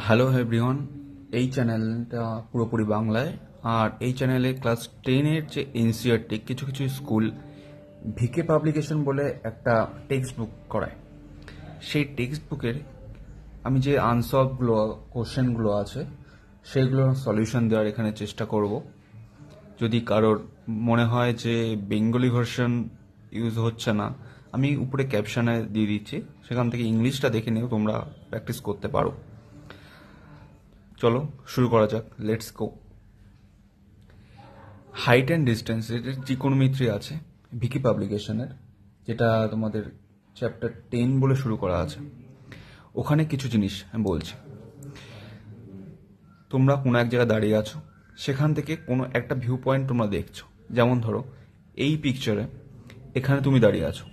Hello everyone. এই চ্যানেলটা পুরোপুরি বাংলায়। আর এই চ্যানেলে ক্লাস 10-এর যে এনসিইআরটি কিছু কিছু স্কুল ভিকে পাবলিকেশন বলে একটা টেক্সট বুক করায়। সেই টেক্সট বুকের আমি যে আনসলভগুলো কোশ্চেনগুলো আছে সেইগুলোর সলিউশন দেওয়ার এখানে চেষ্টা করব। যদি কারোর মনে হয় যে বেঙ্গলি ভার্সন ইউজ হচ্ছে না, আমি উপরে ক্যাপশনে দিয়ে দিচ্ছি, সেখান থেকে ইংলিশটা দেখে নিয়েও তোমরা প্র্যাকটিস করতে পারো। চলো শুরু করা যাক, let's go. Height and distance এর ত্রিকোণমিত্রি আছে ভিকি পাবলিকেশনের, যেটা তোমাদের চ্যাপ্টার 10 বলে শুরু করা আছে। ওখানে কিছু জিনিস আমি বলছি। তোমরা কোনো এক জায়গায় দাঁড়িয়ে আছো, সেখান থেকে কোনো একটা ভিউ পয়েন্ট তোমরা দেখছো। যেমন ধরো এই পিকচারে এখানে তুমি দাঁড়িয়ে আছো,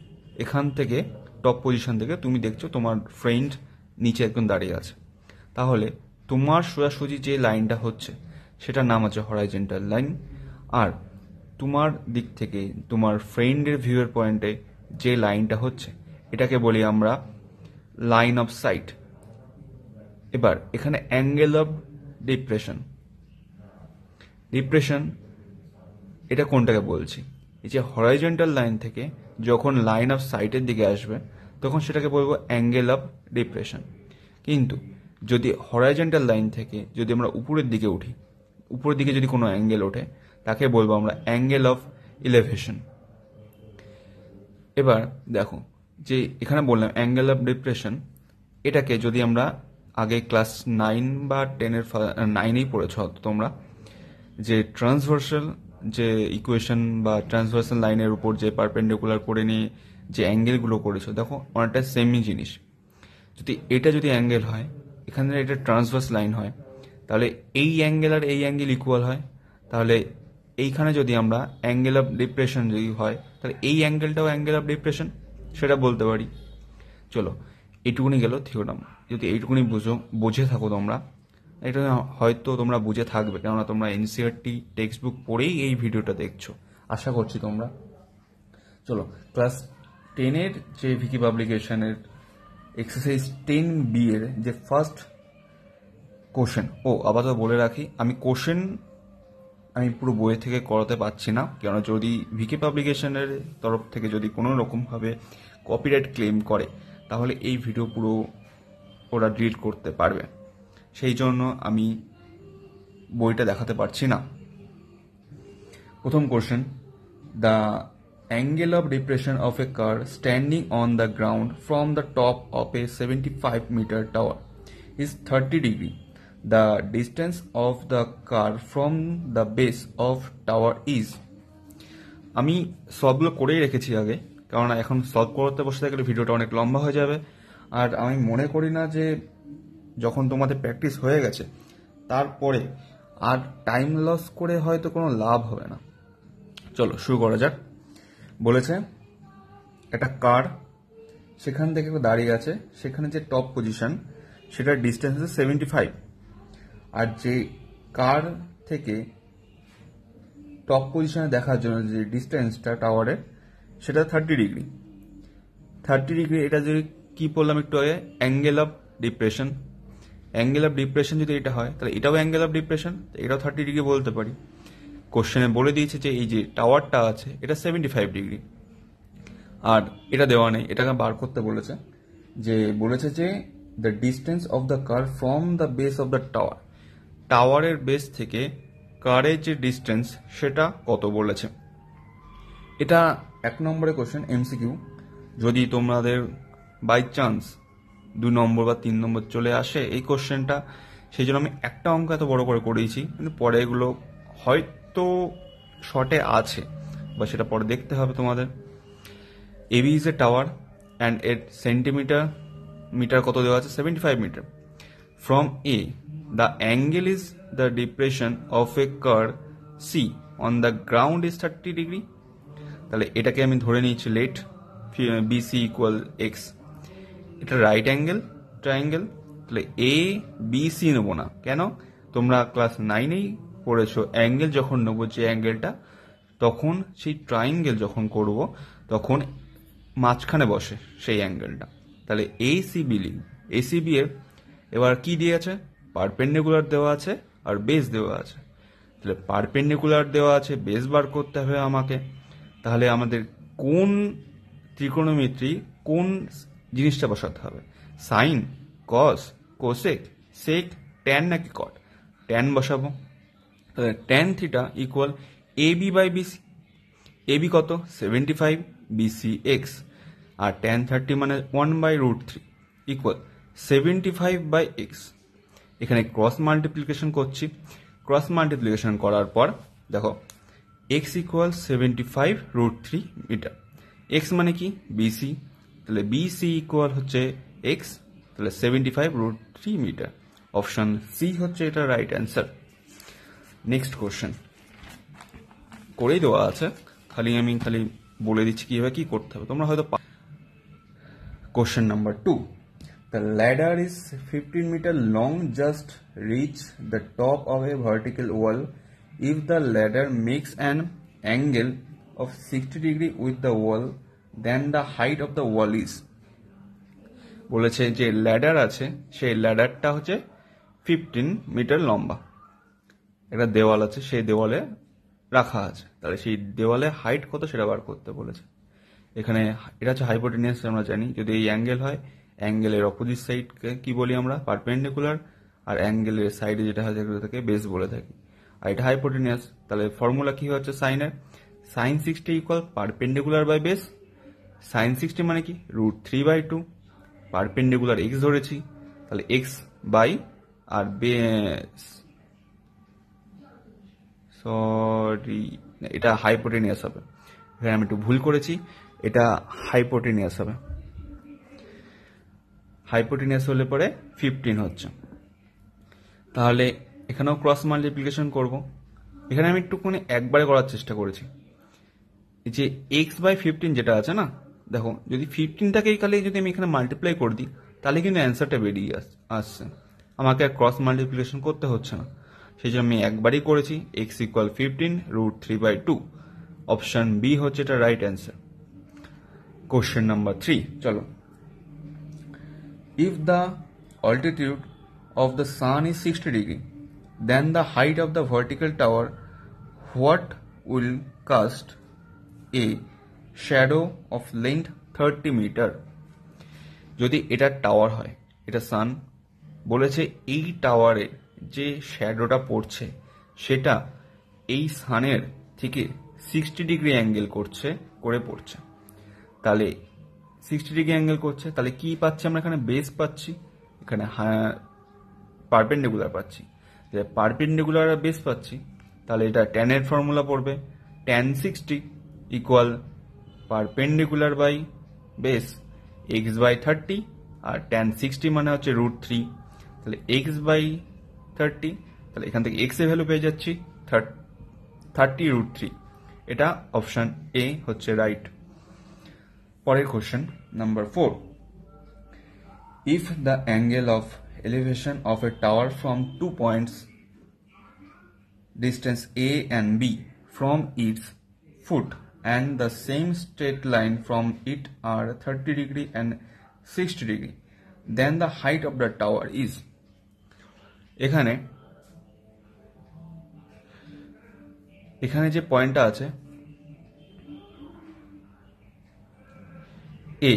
এখান থেকে টপ পজিশন থেকে তুমি দেখছো তোমার ফ্রেন্ড নিচে একদম দাঁড়িয়ে আছে। তাহলে তোমার সোজাসুজি যে লাইনটা হচ্ছে সেটার নাম আছে হরাইজন্টাল লাইন। আর তোমার দিক থেকে তোমার ফ্রেন্ডের ভিউয়ের পয়েন্টে যে লাইনটা হচ্ছে এটাকে বলি আমরা লাইন অফ সাইট। এবার এখানে অ্যাঙ্গেল অফ ডিপ্রেশন, এটা কোনটাকে বলছি? এই যে হরাইজন্টাল লাইন থেকে যখন লাইন অফ সাইটের দিকে আসবে তখন সেটাকে বলবো অ্যাঙ্গেল অফ ডিপ্রেশন। কিন্তু যদি হরাইজন্টাল লাইন থেকে যদি আমরা উপরের দিকে উঠি, উপরের দিকে যদি কোনো অ্যাঙ্গেল ওঠে, তাকে বলবো আমরা অ্যাঙ্গেল অফ ইলেভেশন। এবার দেখো যে এখানে বললাম অ্যাঙ্গেল অফ ডিপ্রেশন, এটাকে যদি আমরা আগে ক্লাস 9 বা 10-এর 9-এই পড়েছ তোমরা, যে ট্রান্সভার্সাল যে ইকুয়েশন বা ট্রান্সভার্সাল লাইনের উপর যে পারপেন্ডিকুলার করে নিয়ে যে অ্যাঙ্গেলগুলো করেছো, দেখো অনেকটা সেমই জিনিস। যদি এটা যদি অ্যাঙ্গেল হয়, এখানে এটা ট্রান্সভার্স লাইন হয়, তাহলে এই অ্যাঙ্গেল আর এই অ্যাঙ্গেল ইকুয়াল হয়। তাহলে এইখানে যদি আমরা অ্যাঙ্গেল অফ ডিপ্রেশন যদি হয়, তাহলে এই অ্যাঙ্গেলটাও অ্যাঙ্গেল অফ ডিপ্রেশন, সেটা বলতে পারি। চলো এইটুকুনি গেল থিওরাম। যদি এইটুকুনি বুঝে থাকো তোমরা, এটা হয়তো তোমরা বুঝে থাকবে, কেননা তোমরা এনসিইআরটি টেক্সট বুক পড়েই এই ভিডিওটা দেখছো, আশা করছি তোমরা। চলো ক্লাস 10-এর যে ভিকি পাবলিকেশনের এক্সারসাইজ 10B এর যে ফার্স্ট কোশ্চেন, আপাতত বলে রাখি, আমি কোশ্চেন পুরো বইয়ে থেকে করাতে পারছি না, কেননা যদি ভিকি পাবলিকেশনের তরফ থেকে যদি কোনো রকমভাবে কপিরাইট ক্লেম করে তাহলে এই ভিডিও পুরো ওরা ডিলিট করতে পারবে, সেই জন্য আমি বইটা দেখাতে পারছি না। প্রথম question, the angle of depression of a car standing on the ground from the top of A 75-meter tower is 30 degree. The distance of the car from the base of tower is. আমি সবগুলো করেই রেখেছি আগে, কারণ এখন solve করতে বসে থাকলে ভিডিওটা অনেক লম্বা হয়ে যাবে। আর আমি মনে করি না যে যখন তোমাদের প্র্যাকটিস হয়ে গেছে তারপরে আর টাইম লস করে হয়তো কোনো লাভ হবে না। চলো শুরু করা যাক। বলেছে একটা কার সেখান থেকে দাঁড়িয়ে আছে, সেখানে যে টপ পজিশন সেটার ডিস্টেন্স আছে 75, আর যে কার থেকে টপ পজিশনে দেখার জন্য যে ডিস্টেন্সটা টাওয়ারের সেটা 30 ডিগ্রি। 30 ডিগ্রি এটা যদি কি বললাম একটু আগে, angle of depression. Angle of depression যদি এটা হয় তাহলে এটাও অ্যাঙ্গেল অফ ডিপ্রেশন, এটাও 30 ডিগ্রি বলতে পারি। কোশ্চেনে বলে দিয়েছে যে এই যে টাওয়ারটা আছে এটা 75 ডিগ্রি, আর এটা দেওয়া নেই, এটাকে বার করতে বলেছে। বলেছে যে the distance of the car from the base of the tower, টাওয়ারের বেস থেকে কারের যে ডিস্টেন্স সেটা কত বলেছে। এটা 1 নম্বরের কোশ্চেন এমসিকিউ। যদি তোমাদের বাই চান্স 2 নম্বর বা 3 নম্বর চলে আসে এই কোশ্চেনটা, সেই জন্য আমি একটা অঙ্ক এত বড় করে করেছি, কিন্তু পরে এগুলো হয়তো শর্টে আছে বা সেটা পরে দেখতে হবে তোমাদের। AB is a tower and এর মিটার কত দেওয়া আছে, 75 metre. From A the angle is the depression of a car C on the ground is 30 degree. তাহলে এটাকে আমি ধরে নিয়েছি লেট বিসি ইকুয়াল এক্স। এটা রাইট অ্যাঙ্গেল ট্রায়াঙ্গেল, তাহলে এ বি সি নেবো না। কেন? তোমরা ক্লাস 9-এই পড়েছো অ্যাঙ্গেল যখন নেবো যে অ্যাঙ্গেলটা, তখন সেই ট্রায়াঙ্গেল যখন করব তখন মাঝখানে বসে সেই অ্যাঙ্গেলটা। তাহলে এসিবি এর এবার কি দিয়েছে, পারপেন্ডিকুলার দেওয়া আছে আর বেস দেওয়া আছে। তাহলে পারপেন্ডিকুলার দেওয়া আছে, বেস বার করতে হবে আমাকে। তাহলে আমাদের কোন ত্রিকোণমিতি কোন জিনিসটা বসাতে হবে, sine, cos, cosec, sec, tan নাকি কট? ট্যান বসাবো। তাহলে tan theta equal AB by BC. AB কত, 75, বিসি এক্স, আর ট্যান 30 মানে 1/√3 ইকুয়াল 75 বাই এক্স। এখানে ক্রস মাল্টিপ্লিকেশন করছি। ক্রস মাল্টিপ্লিকেশন করার পর দেখো এক্স ইকুয়াল 75√3 মিটার। এক্স মানে কি, বিসি। তাহলে বিসি ইকুয়াল হচ্ছে এক্স, তাহলে 75√3 মিটার। অপশন সি হচ্ছে এটা রাইট অ্যান্সার। নেক্সট কোশ্চেন করেই দেওয়া আছে, আমি খালি বলে দিচ্ছি কিভাবে কি করতে হবে, তোমরা হয়তো। Question number 2, the ladder is 15 meter long, just reach the top of a vertical wall. If the ladder makes an angle of 60 degree with the wall, then the height of the wall is। বলেছে যে ladder আছে, সেই ল্যাডারটা হচ্ছে 15 metre লম্বা, একটা দেওয়াল আছে, সেই দেওয়ালে রাখা আছে, তাহলে সেই দেওয়ালে হাইট কত সেটা বার করতে বলেছে। এখানে এটা হচ্ছে হাইপোটেনিয়াস, আমরা জানি যদি এই অ্যাঙ্গেল হয়, অ্যাঙ্গেলের অপোজিট সাইডকে কি বলি আমরা, পারপেন্ডিকুলার, আর অ্যাঙ্গেলের সাইডে যেটা হয় সেটাকে বেস বলে থাকি, আর এটা হাইপোটেনিয়াস। তাহলে ফর্মুলা কি হচ্ছে সাইনের, sine 60 equal perpendicular by base. Sine 60 মানে কি, √3/2, পারপেন্ডিকুলার এক্স ধরেছি, তাহলে এক্স বাই আর বেস, সরি এটা হাইপোটেনিয়াস হবে, এখানে আমি একটু ভুল করেছি, এটা হাইপোটেনিয়াস হবে। হাইপোটেনিয়াস হলে পরে 15 হচ্ছে। তাহলে এখানেও ক্রস মাল্টিপ্লিকেশন করব। এখানে আমি একটুখানি একবারে করার চেষ্টা করেছি, যে x/15 যেটা আছে না, দেখো যদি 15টাকেই খালি যদি আমি এখানে মাল্টিপ্লাই করে দিই, তাহলে কিন্তু অ্যান্সারটা বেরিয়ে আসছে, আমাকে আর ক্রস মাল্টিপ্লিকেশন করতে হচ্ছে না। সেই জন্য আমি একবারই করেছি, x ইকুয়াল 15 √3/2। অপশন বি হচ্ছে এটা রাইট অ্যান্সার। কোশ্চেন নাম্বার 3, চলো। If the altitude of the sun is 60 degree, then the height of the vertical tower, what will cast a shadow of length 30 meter? যদি এটা tower হয়, এটা সান, বলেছে এই টাওয়ারে যে শ্যাডোটা পড়ছে সেটা এই সানের থেকে 60 ডিগ্রি অ্যাঙ্গেল করে পড়ছে। তাহলে 60 ডিগ্রি অ্যাঙ্গেল করছে, তাহলে কি পাচ্ছি আমরা এখানে, বেস পাচ্ছি, এখানে পারপেন্ডিকুলার পাচ্ছি। পারপেন্ডিকুলার আর বেস পাচ্ছি, তাহলে এটা ট্যানের ফর্মুলা পড়বে, tan 60 equal perpendicular by base x/30, আর ট্যান 60 মানে হচ্ছে √3, তাহলে x/30, তাহলে এখান থেকে x এর ভ্যালু পেয়ে যাচ্ছি 30√3। এটা অপশন এ হচ্ছে রাইট। পরের question number 4, if the angle of elevation of a tower from 2 points distance A and B from its foot and the same straight line from it are 30 degree and 60 degree, then the height of the tower is। এখানে যে পয়েন্টটা আছে এ,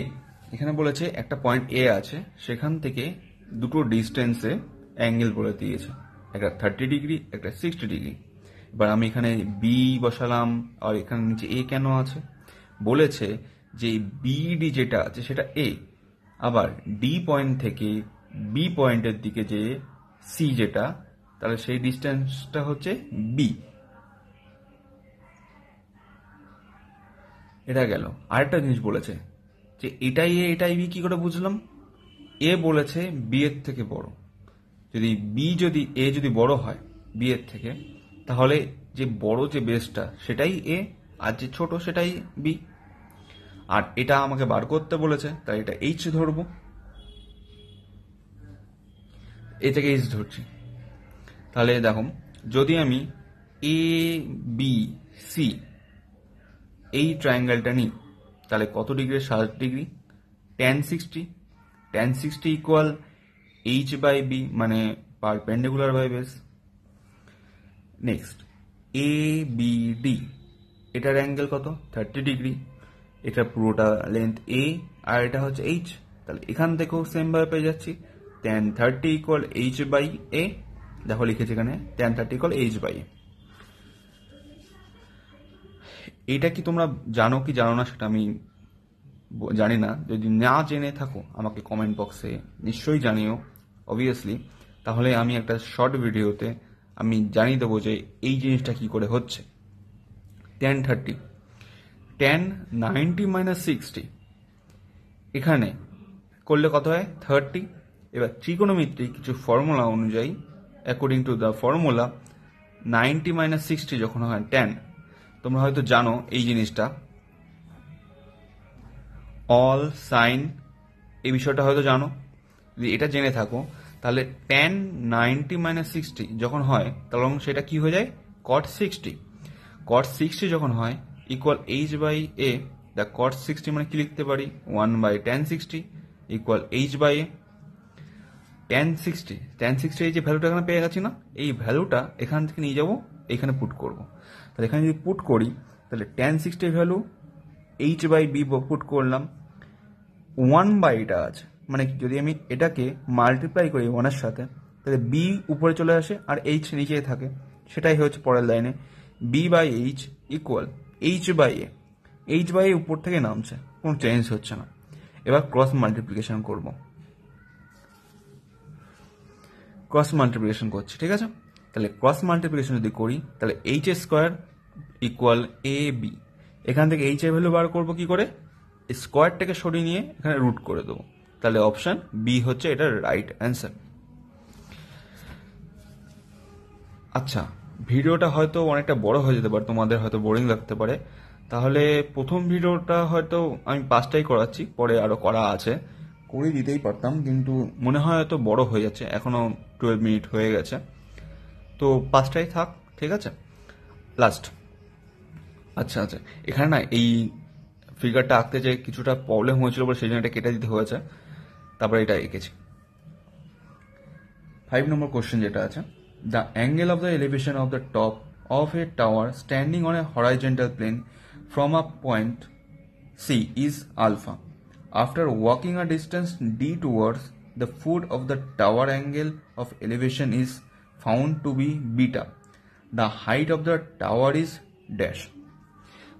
এখানে বলেছে একটা point এ আছে, সেখান থেকে দুটো ডিস্টেন্সে অ্যাঙ্গেল বলে দিয়েছে, একটা 30 ডিগ্রি, একটা 60 ডিগ্রি। এবার আমি এখানে বি বসালাম, আর এখানে নিচে এ কেন আছে, বলেছে যে বিডি যেটা আছে সেটা এ, আবার ডি পয়েন্ট থেকে বি পয়েন্টের দিকে যে সি যেটা, তাহলে সেই ডিস্টেন্সটা হচ্ছে বি। এটা গেল। আরেকটা জিনিস বলেছে যে এটাই এ এটাই বি, কি করে বুঝলাম, এ বলেছে বি এর থেকে বড়, যদি এ যদি বড় হয় বি এর থেকে, তাহলে যে বড় যে বেসটা সেটাই এ, আর যে ছোট সেটাই বি। আর এটা আমাকে বার করতে বলেছে, তাই এটা এইচ ধরবো, এ থেকে এইচ ধরছি। তাহলে দেখো যদি আমি এ বি সি এই ট্রায়াঙ্গেলটা নিই, তাহলে কত degree, 60 degree, tan 60 equal H by B মানে perpendicular by base. Next A B D, এটার অ্যাঙ্গেল কত 30 ডিগ্রি, এটা পুরোটা লেন্থ এ আর এটা হচ্ছে এইচ, তাহলে এখান থেকেও সেম ভাবে পেয়ে যাচ্ছি tan 30 ইকুয়াল এইচ বাই এ। দেখো লিখেছি এখানে tan 30 ইকুয়াল এইচ বাই এ। এটা কি তোমরা জানো কি জানো না সেটা আমি জানি না, যদি না জেনে থাকো আমাকে কমেন্ট বক্সে নিশ্চয়ই জানিও অবভিয়াসলি, তাহলে আমি একটা শর্ট ভিডিওতে আমি জানিয়ে দেবো যে এই জিনিসটা কি করে হচ্ছে। tan 30 tan 90 মাইনাস 60 এখানে করলে কত হয় 30। এবার ত্রিকোণমিতিক কিছু ফর্মুলা অনুযায়ী according to the formula 90 minus 60 যখন হয় tan, তোমরা হয়তো জানো এই জিনিসটা অল সাইন, এই বিষয়টা হয়তো জানো। যদি এটা জেনে থাকো তাহলে tan 90 মাইনাস 60 যখন হয় তখন সেটা কি হয়ে যায় cot 60। cot 60 যখন হয় equal H by A, the cot 60 মানে কি লিখতে পারি 1 বাই tan 60 equal H by A. tan 60 এই যে ভ্যালুটা এখানে পেয়ে গেছি না, এই ভ্যালুটা এখান থেকে নিয়ে যাবো এখানে পুট করব। তাহলে এখানে যদি পুট করি তাহলে tan 60 value H by B put করলাম, 1 বাই এটা আছে মানে যদি আমি এটাকে মাল্টিপ্লাই করি 1 এর সাথে তাহলে বি উপরে চলে আসে আর এইচ নিচেই থাকে, সেটাই হচ্ছে পরের লাইনে B by H equal H by A. H by A উপর থেকে নামছে, কোনো চেঞ্জ হচ্ছে না। এবার ক্রস মাল্টিপ্লিকেশন করব, ক্রস মাল্টিপ্লিকেশন করছি, ঠিক আছে। তাহলে ক্রস মাল্টিপ্লিকেশন যদি করি তাহলে H square equal A B, এখান থেকে এইচ এর ভ্যালু বার করবো কি করে, স্কোয়ারটাকে সরিয়ে নিয়ে এখানে রুট করে দেবো, তাহলে অপশন বি হচ্ছে এটার রাইট অ্যান্সার। আচ্ছা, ভিডিওটা হয়তো অনেকটা বড় হয়ে যেতে পারে, তোমাদের হয়তো বোরিং লাগতে পারে, তাহলে প্রথম ভিডিওটা হয়তো আমি 5টাই করাচ্ছি, পরে আরো করা আছে, করে দিতেই পারতাম কিন্তু মনে হয় হয়তো বড় হয়ে যাচ্ছে, এখনো 12 মিনিট হয়ে গেছে, তো 5টাই থাক, ঠিক আছে। লাস্ট আচ্ছা আচ্ছা, এখানে না এই ফিগারটা আঁকতে যে কিছুটা প্রবলেম হয়েছিল বলে সেই জন্য এটা কেটে দিতে হয়েছে, তারপরে এটা এঁকেছি। 5 নম্বর কোশ্চেন যেটা আছে, the angle of the elevation of the top of a tower standing on a horizontal plane from a point C is alpha. After walking a distance D towards the foot of the tower angle of elevation is found to be beta. The height of the tower is dash.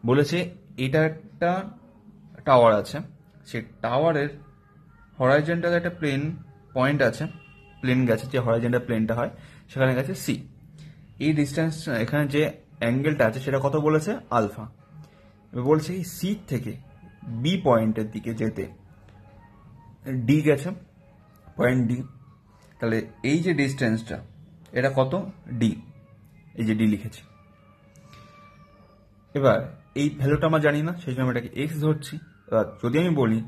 বলেছে এটা একটা tower আছে, সেই টাওয়ারের horizontal একটা plane point আছে, plane গেছে, যে হরাইজন্টাল প্লেনটা হয় সেখানে গেছে সি। এই ডিস্টেন্স এখানে যে অ্যাঙ্গেলটা আছে সেটা কত বলেছে আলফা। এবার বলছে এই সি থেকে বি পয়েন্টের দিকে যেতে ডি গেছে, পয়েন্ট ডি, তাহলে এই যে ডিস্টেন্সটা এটা কত ডি, এই যে ডি লিখেছি। এবার এই ভ্যালুটা আমরা জানি না, সেই জন্য আমি এটাকে এক্স ধরছি। এবার যদি আমি বলি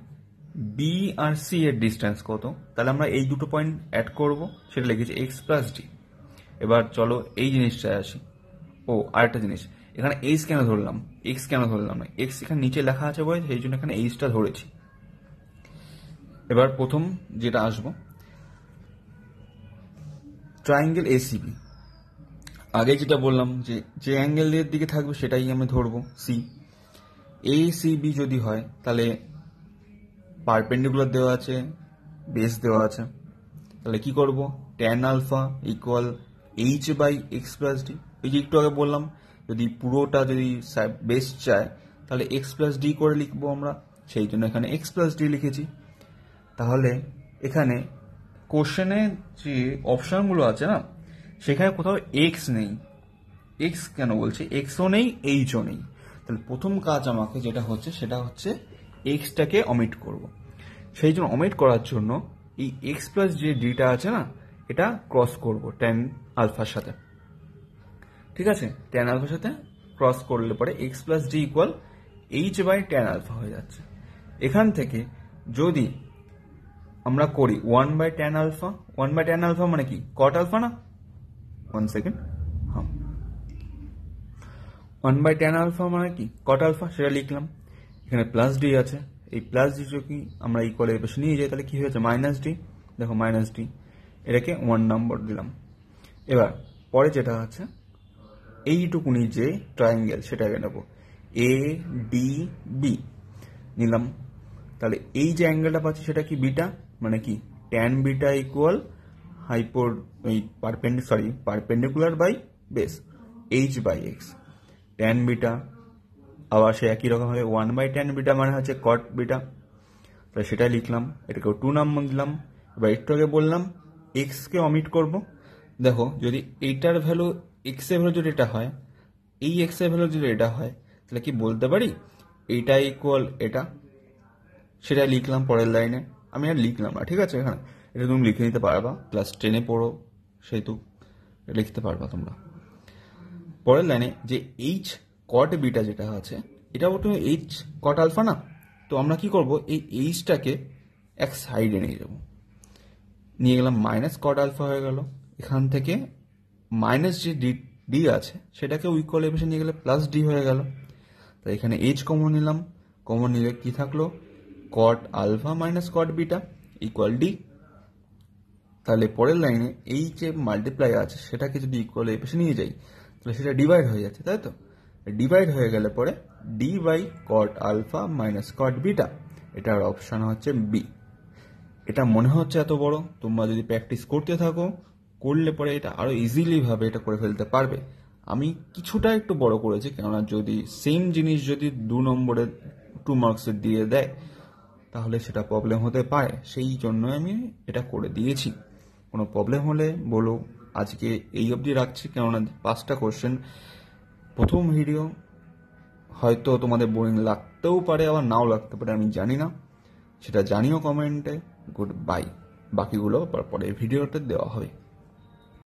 বি আর সি এর ডিস্টেন্স কত, তাহলে আমরা এই দুটো পয়েন্ট অ্যাড করব, সেটা লিখেছি এক্স প্লাস ডি। এবার চলো এই জিনিসটায় আসি। ও আরেকটা জিনিস, এখানে এইচ কেন ধরলাম, এক্স কেন ধরলাম না, এক্স এখানে নিচে লেখা আছে বলে সেই জন্য এখানে এইচটা ধরেছি। এবার প্রথম যেটা আসবো ট্রায়াঙ্গেল এসিবি, আগে যেটা বললাম যে অ্যাঙ্গেলের দিকে থাকবে সেটাই আমি ধরবো সি। এ সি বি যদি হয় তাহলে পারপেন্ডিকুলার দেওয়া আছে, বেস দেওয়া আছে, তাহলে কি করব tan alpha equal H by x plus D. এই যে একটু আগে বললাম যদি পুরোটা যদি বেস চায় তাহলে এক্স প্লাস ডি করে লিখবো আমরা, সেই জন্য এখানে এক্স প্লাস ডি লিখেছি। তাহলে এখানে কোশ্চেনে যে অপশনগুলো আছে না সেখানে কোথাও এক্স নেই, এক্স কেন বলছে, এক্সও নেই এইচও নেই, তাহলে প্রথম কাজ আমাকে যেটা হচ্ছে সেটা হচ্ছে এক্সটাকে অমিট করব। সেই জন্য অমিট করার জন্য এই এক্স প্লাস যে ডিটা আছে না এটা ক্রস করব ট্যান আলফার সাথে, ঠিক আছে। ট্যান আলফার সাথে ক্রস করলে পরে x plus D equal H by tan alpha হয়ে যাচ্ছে। এখান থেকে যদি আমরা করি 1 by tan alpha, 1 by tan alpha মানে কি কট আলফা না, 1 সেকেন্ড, হ্যাঁ 1 বাই ট্যান আলফা মানে কি কট আলফা, সেটা লিখলাম। এখানে প্লাস ডি আছে, এই প্লাস ডি যদি আমরা ইকুয়াল এর পাশে নিয়ে যাই তাহলে কি হয়েছে মাইনাস ডি, দেখো মাইনাস ডি, এটাকে 1 নম্বর দিলাম। এবার পরে যেটা আছে এইটুকুনি যে ট্রায়াঙ্গেল সেটাকে নেব, এ ডি বি নিলাম। তাহলে এই যে অ্যাঙ্গেলটা পাচ্ছি সেটা কি বিটা, মানে কি tan beta equal perpendicular by base H by x. Tan beta আবার সে একই রকম হবে 1/tan বিটা মানে হচ্ছে কট বিটা, তাহলে সেটাই লিখলাম। এটাকেও 2 নম্বর দিলাম। এবার একটু আগে বললাম এক্সকে অমিট করব। দেখো যদি এইটার ভ্যালু এক্স এর ভ্যালু যদি এটা হয়, এই এক্স এর ভ্যালু যদি এটা হয়, তাহলে কি বলতে পারি এইটা ইকুয়াল এটা, সেটাই লিখলাম পরের লাইনে। আমি আর লিখলাম না, ঠিক আছে, এখানে এটা তুমি লিখে নিতে পারবা, ক্লাস 10-এ পড়ো সেহেতু লিখতে পারবা তোমরা। পরের লাইনে যে এইচ কট বিটা যেটা আছে, এটাও তো এইচ কট আলফা না, তো আমরা কি করব, এই এইচটাকে এক সাইডে নিয়ে যাব, নিয়ে গেলাম মাইনাস কট আলফা হয়ে গেল। এখান থেকে মাইনাস যে ডি আছে সেটাকে ইকুয়াল এ পাশে নিয়ে গেলে প্লাস ডি হয়ে গেল। তাই এখানে এইচ কমন নিলাম, কমন নিলে কি থাকলো, cot alpha minus cot beta equal D. তাহলে পরের লাইনে এই যে মাল্টিপ্লাই আছে সেটাকে যদি ইকুয়াল এ পাশে নিয়ে যাই, তাহলে সেটা ডিভাইড হয়ে যাচ্ছে, তাই তো। ডিভাইড হয়ে গেলে পরে D by cot alpha minus cot beta, এটার অপশন হচ্ছে বি। এটা মনে হচ্ছে এত বড়, তোমরা যদি প্র্যাকটিস করতে থাকো, করলে পরে এটা আরো ইজিলি ভাবে এটা করে ফেলতে পারবে। আমি কিছুটা একটু বড় করেছি, কেননা যদি সেম জিনিস যদি 2 নম্বরের 2 মার্কসের দিয়ে দেয় তাহলে সেটা প্রবলেম হতে পারে, সেই জন্য আমি এটা করে দিয়েছি। কোনো প্রবলেম হলে বলো। আজকে এই অবধি রাখছি, কেননা 5টা কোশ্চেন, প্রথম ভিডিও, হয়তো তোমাদের বোরিং লাগতেও পারে আবার নাও লাগতে পারে, আমি জানি না, সেটা জানিও কমেন্টে। গুড বাই, বাকিগুলো পরে ভিডিওতে দেওয়া হবে।